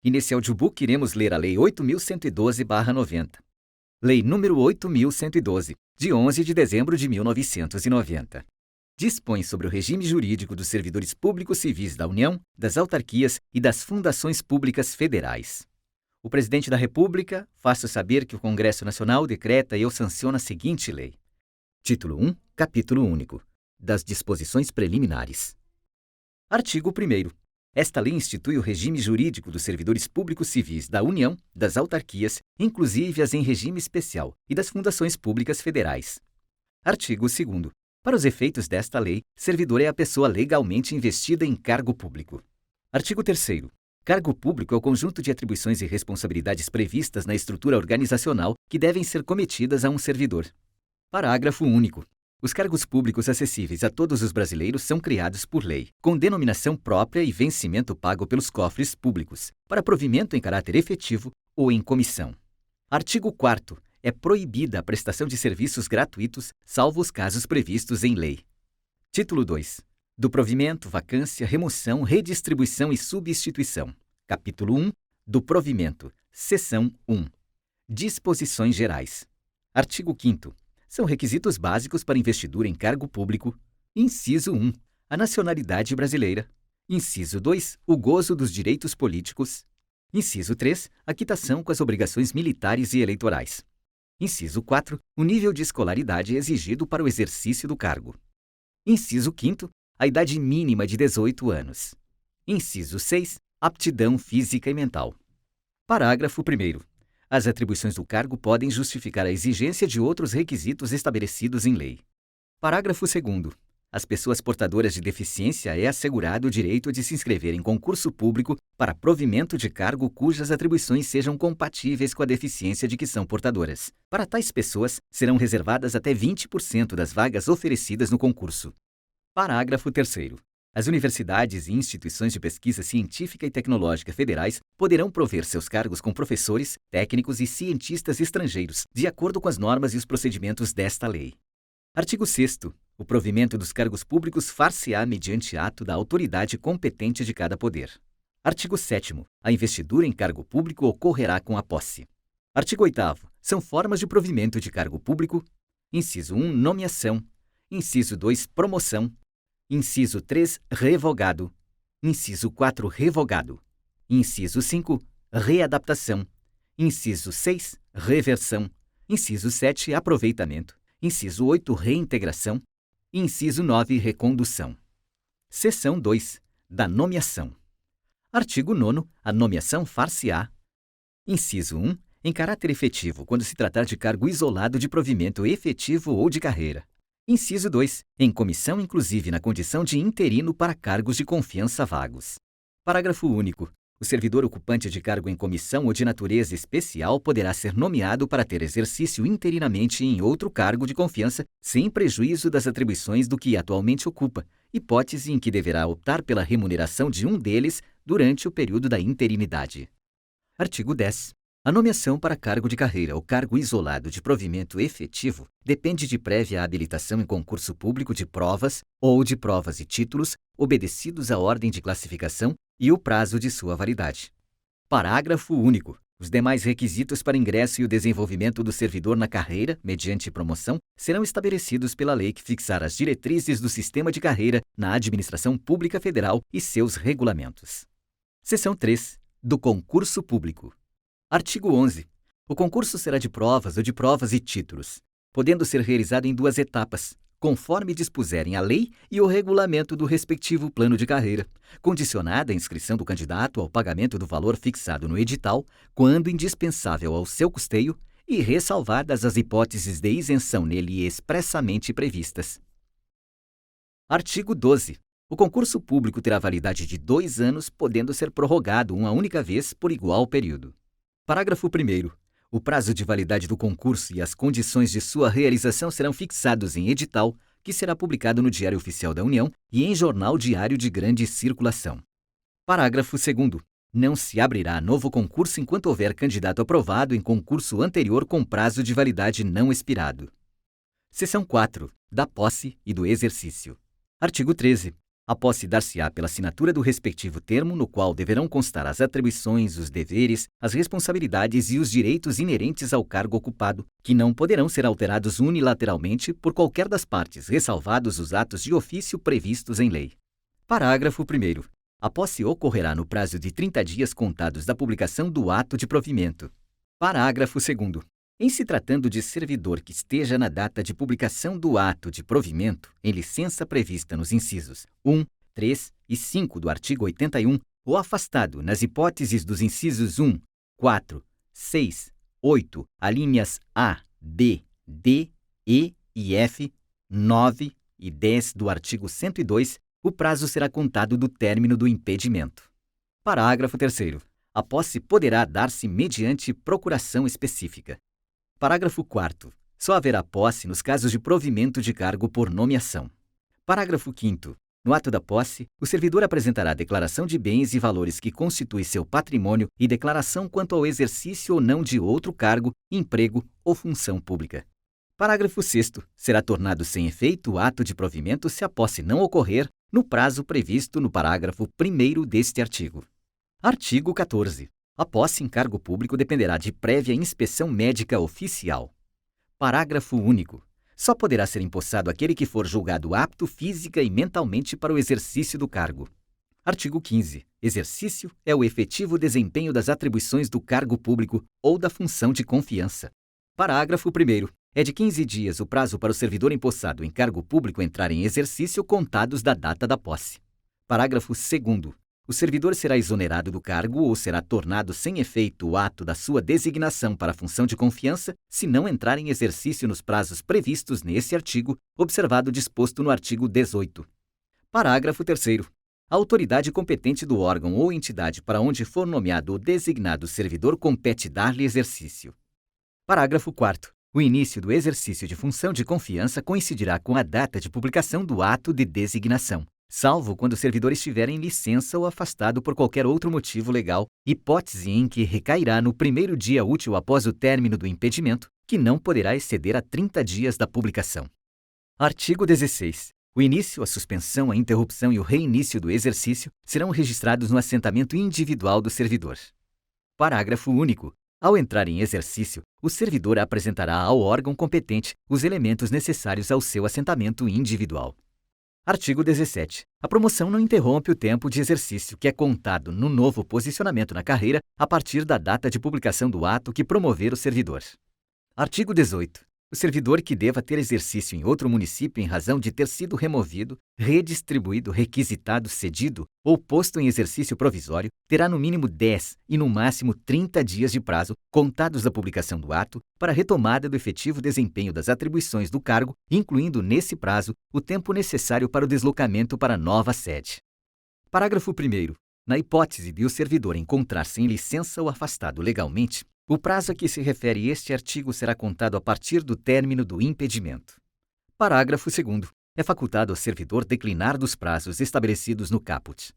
E nesse audiobook iremos ler a Lei 8.112/90. Lei número 8.112, de 11 de dezembro de 1990. Dispõe sobre o regime jurídico dos servidores públicos civis da União, das autarquias e das fundações públicas federais. O Presidente da República faça saber que o Congresso Nacional decreta e ou sanciona a seguinte lei. Título 1, Capítulo único. Das disposições preliminares. Artigo 1º. Esta lei institui o regime jurídico dos servidores públicos civis da União, das autarquias, inclusive as em regime especial, e das fundações públicas federais. Artigo 2º. Para os efeitos desta lei, servidor é a pessoa legalmente investida em cargo público. Artigo 3º. Cargo público é o conjunto de atribuições e responsabilidades previstas na estrutura organizacional que devem ser cometidas a um servidor. Parágrafo único. Os cargos públicos acessíveis a todos os brasileiros são criados por lei, com denominação própria e vencimento pago pelos cofres públicos, para provimento em caráter efetivo ou em comissão. Artigo 4º. É proibida a prestação de serviços gratuitos, salvo os casos previstos em lei. Título 2. Do provimento, vacância, remoção, redistribuição e substituição. Capítulo 1. Do provimento. Seção 1. Disposições gerais. Artigo 5º. São requisitos básicos para investidura em cargo público. Inciso 1. A nacionalidade brasileira. Inciso 2. O gozo dos direitos políticos. Inciso 3. A quitação com as obrigações militares e eleitorais. Inciso 4. O nível de escolaridade exigido para o exercício do cargo. Inciso 5º. A idade mínima de 18 anos. Inciso 6. Aptidão física e mental. Parágrafo 1º. As atribuições do cargo podem justificar a exigência de outros requisitos estabelecidos em lei. Parágrafo 2º. Às pessoas portadoras de deficiência é assegurado o direito de se inscrever em concurso público para provimento de cargo cujas atribuições sejam compatíveis com a deficiência de que são portadoras. Para tais pessoas, serão reservadas até 20% das vagas oferecidas no concurso. Parágrafo 3º. As universidades e instituições de pesquisa científica e tecnológica federais poderão prover seus cargos com professores, técnicos e cientistas estrangeiros, de acordo com as normas e os procedimentos desta lei. Artigo 6º. O provimento dos cargos públicos far-se-á mediante ato da autoridade competente de cada poder. Artigo 7º. A investidura em cargo público ocorrerá com a posse. Artigo 8º. São formas de provimento de cargo público. Inciso 1. Nomeação. Inciso 2. Promoção. Inciso 3. Revogado. Inciso 4. Revogado. Inciso 5. Readaptação. Inciso 6. Reversão. Inciso 7. Aproveitamento. Inciso 8. Reintegração. Inciso 9. Recondução. Seção 2. Da nomeação. Artigo 9º. A nomeação far-se-á. Inciso 1. Em caráter efetivo, quando se tratar de cargo isolado de provimento efetivo ou de carreira. Inciso 2. Em comissão, inclusive na condição de interino para cargos de confiança vagos. Parágrafo único. O servidor ocupante de cargo em comissão ou de natureza especial poderá ser nomeado para ter exercício interinamente em outro cargo de confiança, sem prejuízo das atribuições do que atualmente ocupa, hipótese em que deverá optar pela remuneração de um deles durante o período da interinidade. Artigo 10. A nomeação para cargo de carreira ou cargo isolado de provimento efetivo depende de prévia habilitação em concurso público de provas ou de provas e títulos, obedecidos à ordem de classificação e o prazo de sua validade. Parágrafo único. Os demais requisitos para ingresso e o desenvolvimento do servidor na carreira, mediante promoção, serão estabelecidos pela lei que fixar as diretrizes do sistema de carreira na administração pública federal e seus regulamentos. Seção 3. Do concurso público. Artigo 11. O concurso será de provas ou de provas e títulos, podendo ser realizado em 2 etapas, conforme dispuserem a lei e o regulamento do respectivo plano de carreira, condicionada a inscrição do candidato ao pagamento do valor fixado no edital, quando indispensável ao seu custeio, e ressalvadas as hipóteses de isenção nele expressamente previstas. Artigo 12. O concurso público terá validade de 2 anos, podendo ser prorrogado uma única vez por igual período. Parágrafo 1º. O prazo de validade do concurso e as condições de sua realização serão fixados em edital, que será publicado no Diário Oficial da União e em jornal diário de grande circulação. Parágrafo 2º. Não se abrirá novo concurso enquanto houver candidato aprovado em concurso anterior com prazo de validade não expirado. Seção 4. Da posse e do exercício. Artigo 13. A posse dar-se-á pela assinatura do respectivo termo, no qual deverão constar as atribuições, os deveres, as responsabilidades e os direitos inerentes ao cargo ocupado, que não poderão ser alterados unilateralmente por qualquer das partes, ressalvados os atos de ofício previstos em lei. Parágrafo 1º. A posse ocorrerá no prazo de 30 dias contados da publicação do ato de provimento. Parágrafo 2º. Em se tratando de servidor que esteja na data de publicação do ato de provimento, em licença prevista nos incisos 1, 3 e 5 do artigo 81, ou afastado nas hipóteses dos incisos 1, 4, 6, 8, alíneas A, B, D, E e F, 9 e 10 do artigo 102, o prazo será contado do término do impedimento. Parágrafo 3º. A posse poderá dar-se mediante procuração específica. Parágrafo 4º. Só haverá posse nos casos de provimento de cargo por nomeação. Parágrafo 5º. No ato da posse, o servidor apresentará declaração de bens e valores que constitui seu patrimônio e declaração quanto ao exercício ou não de outro cargo, emprego ou função pública. Parágrafo 6º. Será tornado sem efeito o ato de provimento se a posse não ocorrer no prazo previsto no parágrafo 1º deste artigo. Artigo 14. A posse em cargo público dependerá de prévia inspeção médica oficial. Parágrafo único. Só poderá ser empossado aquele que for julgado apto física e mentalmente para o exercício do cargo. Artigo 15. Exercício é o efetivo desempenho das atribuições do cargo público ou da função de confiança. Parágrafo 1º. É de 15 dias o prazo para o servidor empossado em cargo público entrar em exercício contados da data da posse. Parágrafo 2º. O servidor será exonerado do cargo ou será tornado sem efeito o ato da sua designação para a função de confiança se não entrar em exercício nos prazos previstos nesse artigo, observado o disposto no artigo 18. Parágrafo 3º. A autoridade competente do órgão ou entidade para onde for nomeado ou designado o servidor compete dar-lhe exercício. Parágrafo 4º. O início do exercício de função de confiança coincidirá com a data de publicação do ato de designação, salvo quando o servidor estiver em licença ou afastado por qualquer outro motivo legal, hipótese em que recairá no primeiro dia útil após o término do impedimento, que não poderá exceder a 30 dias da publicação. Artigo 16. O início, a suspensão, a interrupção e o reinício do exercício serão registrados no assentamento individual do servidor. Parágrafo único. Ao entrar em exercício, o servidor apresentará ao órgão competente os elementos necessários ao seu assentamento individual. Artigo 17. A promoção não interrompe o tempo de exercício que é contado no novo posicionamento na carreira a partir da data de publicação do ato que promover o servidor. Artigo 18. O servidor que deva ter exercício em outro município em razão de ter sido removido, redistribuído, requisitado, cedido ou posto em exercício provisório terá no mínimo 10 e no máximo 30 dias de prazo, contados da publicação do ato, para retomada do efetivo desempenho das atribuições do cargo, incluindo nesse prazo o tempo necessário para o deslocamento para a nova sede. Parágrafo 1º. Na hipótese de o servidor encontrar-se em licença ou afastado legalmente, o prazo a que se refere este artigo será contado a partir do término do impedimento. Parágrafo 2º. É facultado ao servidor declinar dos prazos estabelecidos no caput.